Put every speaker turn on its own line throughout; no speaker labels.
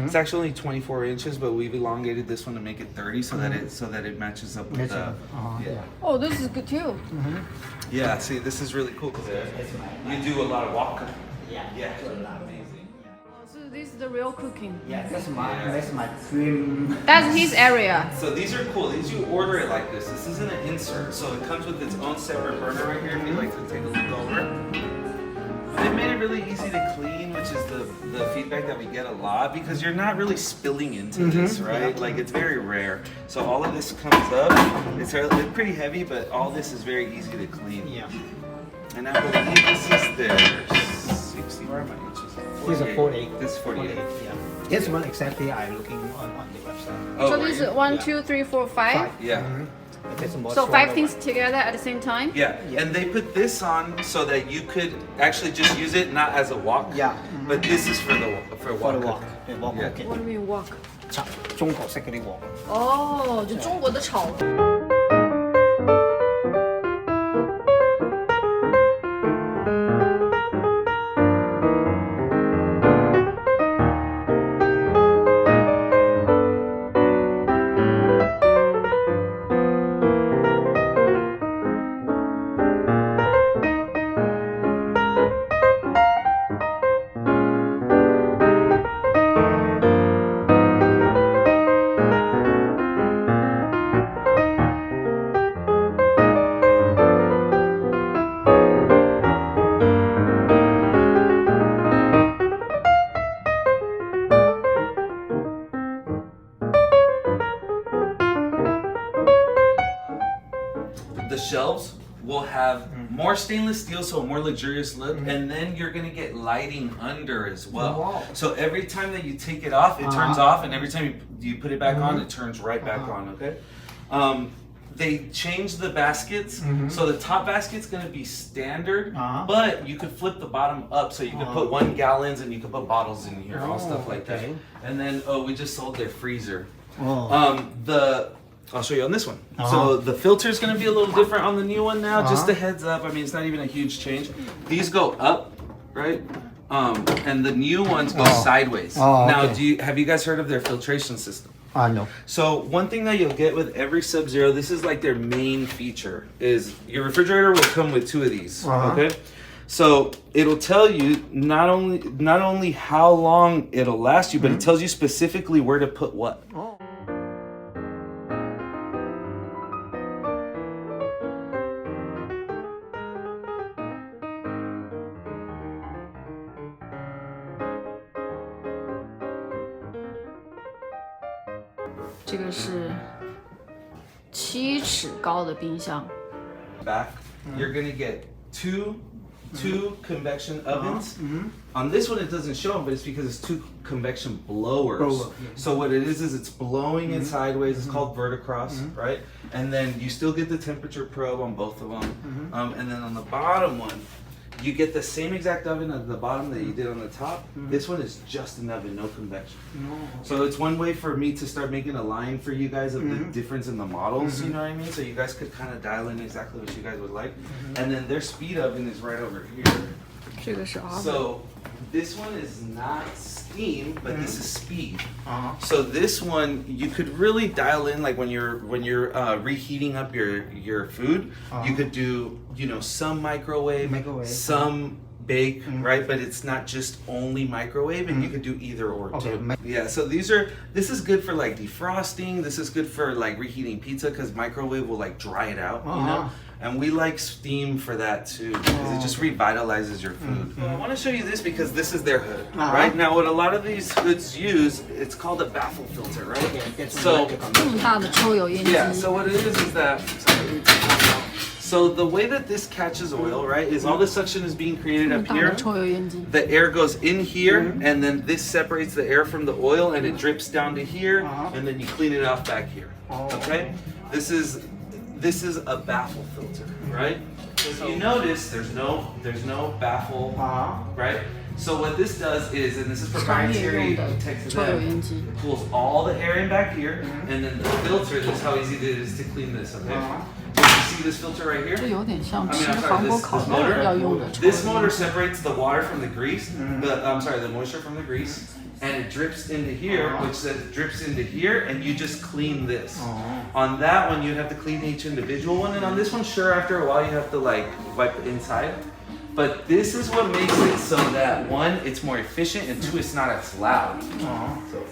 It's actually only 24 inches, but we've elongated this one to make it 30 so that it matches up with the. Yeah.
Oh, this is good too.
Yeah. See, this is really cool because you do a lot of walking.
Yeah.
Amazing.
So this is the real cooking.
Yeah, that's my dream.
That's his area.
So these are cool. These you order it like this. This isn't an insert, so it comes with its own separate burner right here. If you'd like to take a look over. They made it really easy to clean, which is the feedback that we get a lot because you're not really spilling into this, right? Like it's very rare. So all of this comes up. It's pretty heavy, but all this is very easy to clean.
Yeah.
And I believe this is their 60. Where are my inches?
This is 48.
This is 48.
Yeah. This one exactly I'm looking on the website.
Oh,
So this is 1, 2, 3, 4, 5.
Yeah.
So 5 things together at the same time.
Yeah, and they put this on so that you could actually just use it not as a wok.
Yeah.
But this is for
For the
wok.
wok. The wok
Yeah.
cooking.
What do you mean wok?
中國式嗰啲wok。
哦，就中国的炒。
The shelves will have more stainless steel, so a more luxurious look, and then you're gonna get lighting under as well.
Wow.
So every time that you take it off, it turns off, and every time you put it back on, it turns right back on. Okay. They changed the baskets, so the top basket's gonna be standard, but you could flip the bottom up, so you could put 1 gallons and you could put bottles in here, all stuff like that. And then we just sold their freezer. I'll show you on this one. So the filter is going to be a little different on the new one now. Just a heads up. I mean, it's not even a huge change. These go up, right? And the new ones go sideways. Now, have you guys heard of their filtration system?
No.
So one thing that you'll get with every Subzero, this is like their main feature, is your refrigerator will come with 2 of these. Okay. So it'll tell you not only how long it'll last you, but it tells you specifically where to put what.
这个是7尺高的冰箱。
Back, you're gonna get two convection ovens. On this one, it doesn't show them, but it's because it's 2 convection blowers. So what it is it's blowing it sideways. It's called verticross, right? And then you still get the temperature probe on both of them. And then on the bottom one, you get the same exact oven at the bottom that you did on the top. This one is just an oven, no convection. So it's one way for me to start making a line for you guys of the difference in the models, you know what I mean? So you guys could kind of dial in exactly what you guys would like. And then their speed oven is right over here.
这个是 oven。
So this one is not steam, but this is speed. So this one you could really dial in, like when you're reheating up your food, you could do some microwave, some bake, right? But it's not just only microwave, and you could do either or too. Yeah. So this is good for like defrosting. This is good for like reheating pizza because microwave will like dry it out, you know. And we like steam for that too, because it just revitalizes your food. I want to show you this because this is their hood, right? Now what a lot of these hoods use, it's called a baffle filter, right? So
这么大的抽油烟机。
yeah, so what it is that, so the way that this catches oil, right, is all the suction is being created up
大
here.
的抽油烟机。
The air goes in here, and then this separates the air from the oil, and it drips down to here, and then you clean it off back here. Okay, this is a baffle filter, right? So you notice there's no baffle, right? So what this does is, and this is
商业用
proprietary
的
tech to
抽油
them,
烟机。
it pulls all the air in back here, and then the filter, this is how easy it is to clean this, okay? So you see this filter right here?
这有点像
I
吃
mean, I'm
韩
sorry,
国
this
烤肉要用的抽油
This
烟
motor
机。
separates the water from the grease, the moisture from the grease, and it drips into here, which says drips into here, and you just clean this. On that one, you'd have to clean each individual one, and on this one, sure, after a while, you have to like wipe the inside. But this is what makes it so that one, it's more efficient, and two, it's not as loud. So,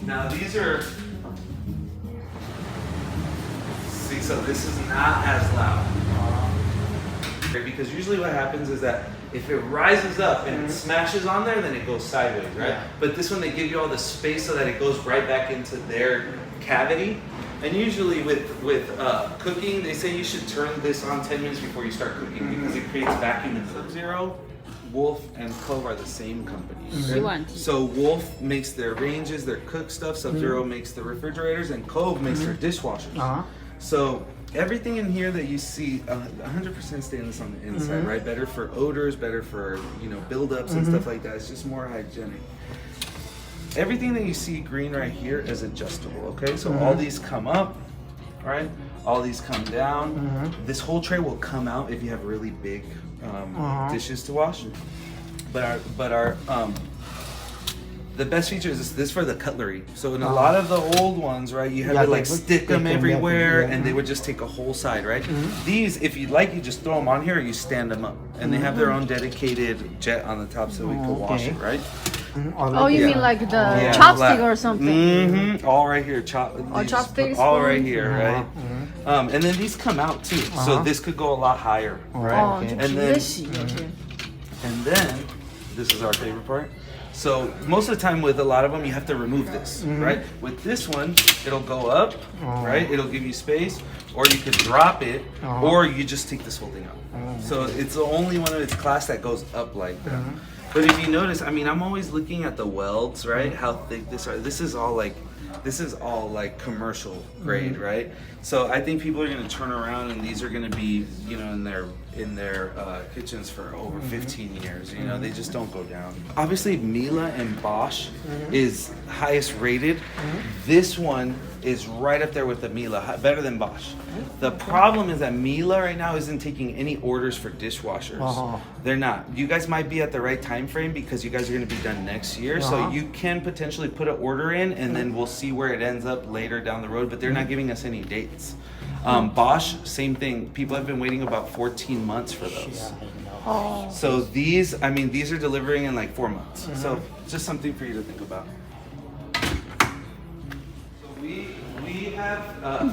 now these are, see, so this is not as loud. Because usually what happens is that if it rises up and it smashes on there, then it goes sideways, right?
Yeah.
But this one, they give you all the space so that it goes right back into their cavity. And usually with cooking, they say you should turn this on 10 minutes before you start cooking because it creates vacuum in Subzero. Wolf and Cove are the same company. So Wolf makes their ranges, their cook stuff. Subzero makes the refrigerators, and Cove makes their dishwashers. So everything in here that you see, 100% stainless on the inside, right? Better for odors, better for buildups and stuff like that. It's just more hygienic. Everything that you see green right here is adjustable. Okay, so all these come up, right? All these come down. This whole tray will come out if you have really big dishes to wash. But the best feature is this for the cutlery. So in a lot of the old ones, right, you had to like stick them everywhere, and they would just take a whole side, right? These, if you like, you just throw them on here, or you stand them up, and they have their own dedicated jet on the top, so we can wash it, right?
Oh, you mean like the chopstick or something?
All right here,
chopsticks.
all right here, right? And then these come out too, so this could go a lot higher, right? And then this is our favorite part. So most of the time with a lot of them, you have to remove this, right? With this one, it'll go up, right? It'll give you space, or you could drop it, or you just take this whole thing out. So it's the only one of its class that goes up like that. But if you notice, I mean, I'm always looking at the welds, right? How thick this are. This is all like commercial grade, right? So I think people are gonna turn around, and these are gonna be, in their kitchens for over 15 years. They just don't go down. Obviously, Miele and Bosch is highest rated. This one is right up there with the Miele, better than Bosch. The problem is that Miele right now isn't taking any orders for dishwashers. They're not. You guys might be at the right time frame because you guys are going to be done next year. So you can potentially put an order in, and then we'll see where it ends up later down the road, but they're not giving us any dates. Bosch, same thing. People have been waiting about 14 months for those. So these are delivering in like 4 months. So just something for you to think about. So we have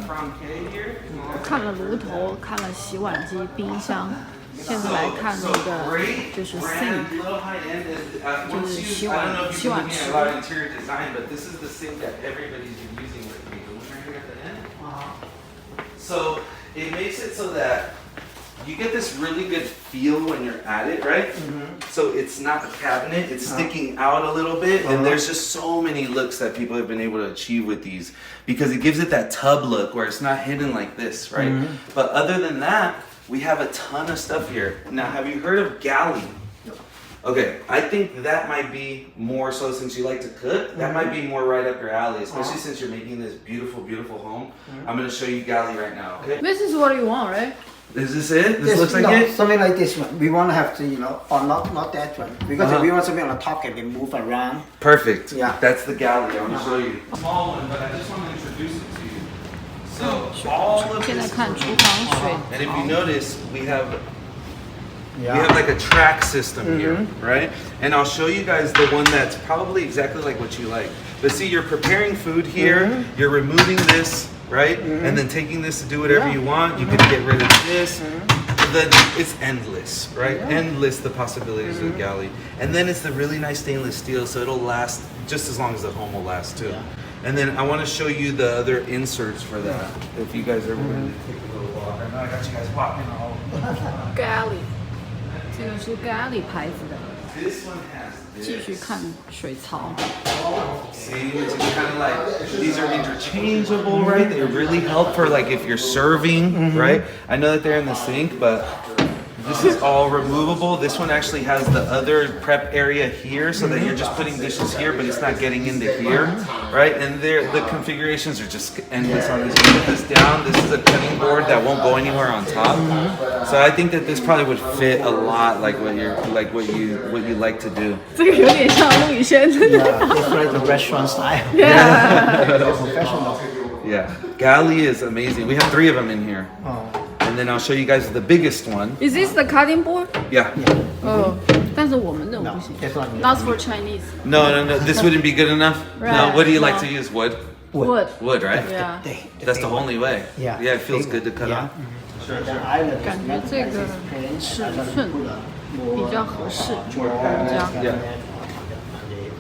Franke here.
看了炉头，看了洗碗机、冰箱，现在来看那个就是 sink， 就是洗碗池。
interior design, but this is the sink that everybody's been using with me. Right here at the end. So it makes it so that you get this really good feel when you're at it, right? So it's not a cabinet, it's sticking out a little bit, and there's just so many looks that people have been able to achieve with these because it gives it that tub look where it's not hidden like this, right? But other than that, we have a ton of stuff here. Now, have you heard of Galley? Okay, I think that might be more so since you like to cook, that might be more right up your alley, especially since you're making this beautiful, beautiful home. I'm gonna show you Galley right now, okay?
This is what you want, right?
Is this it? This looks like it?
Something like this one. We want to have to, or not that one. Because if we want something on the top, can be move around.
Perfect.
Yeah.
That's the Galley. I want to show you. Small one, but I just want to introduce it to you. So all of this. And if you notice, we have like a track system here, right? And I'll show you guys the one that's probably exactly like what you like. But see, you're preparing food here. You're removing this, right? And then taking this to do whatever you want. You can get rid of this. Then it's endless, right? Endless the possibilities of Galley. And then it's the really nice stainless steel, so it'll last just as long as the home will last too. And then I want to show you the other inserts for that. If you guys are willing to take a little walk. I know I got you guys walking all
Galley， 这个是 Galley 牌子的。
This one has this.
继续看水槽。
See, it's kind of like these are interchangeable, right? They really help for like if you're serving, right? I know that they're in the sink, but This is all removable. This one actually has the other prep area here, so that you're just putting dishes here, but it's not getting into here, right? And the configurations are just endless on this. You put this down. This is a cutting board that won't go anywhere on top. So I think that this probably would fit a lot like what you like to do.
这个有点像陆宇轩。
Yeah, it's like the restaurant style.
Yeah.
Professional.
Yeah, Galley is amazing. We have 3 of them in here. And then I'll show you guys the biggest one.
Is this the cutting board?
Yeah.
但是我们这种不行。Not for Chinese.
No. This wouldn't be good enough.
Right.
No. What do you like to use? Wood.
Wood,
right?
Yeah.
That's the only way.
Yeah.
Yeah, it feels good to cut off.
感觉这个尺寸比较合适，这样。
Yeah.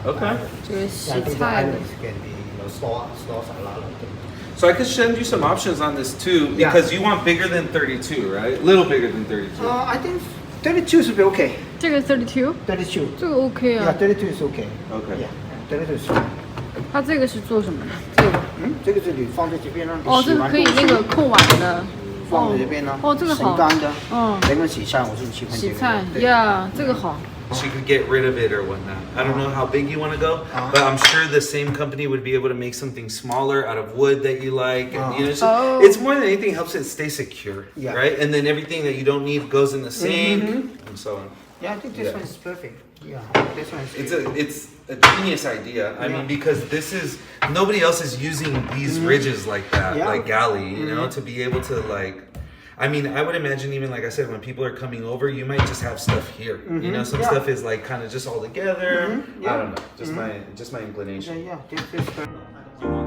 Okay.
这个洗菜的。
So I could send you some options on this too, because you want bigger than 32, right? A little bigger than 32.
I think 32 should be okay.
这个 32，
32.
这个 OK 啊
Yeah,。32 is okay.
Okay.
Yeah, 32 is okay.
它这个是做什么的？这个。
这个是你放在这边呢。
哦，这个可以那个控碗的。
放在这边呢。
哦，这个好。
洗干的。人们洗菜，我是喜欢这个。
洗菜，Yeah， 这个好。
So you could get rid of it or whatnot. I don't know how big you want to go, but I'm sure the same company would be able to make something smaller out of wood that you like. And, you know, it's more than anything helps it stay secure, right? And then everything that you don't need goes in the sink and so on.
Yeah, I think this one is perfect. Yeah, this one is.
It's a genius idea. I mean, because nobody else is using these ridges like that, like Galley, you know, to be able to like. I mean, I would imagine even like I said, when people are coming over, you might just have stuff here. You know, some stuff is like kind of just all together. I don't know, just my inclination.
Yeah, this is perfect.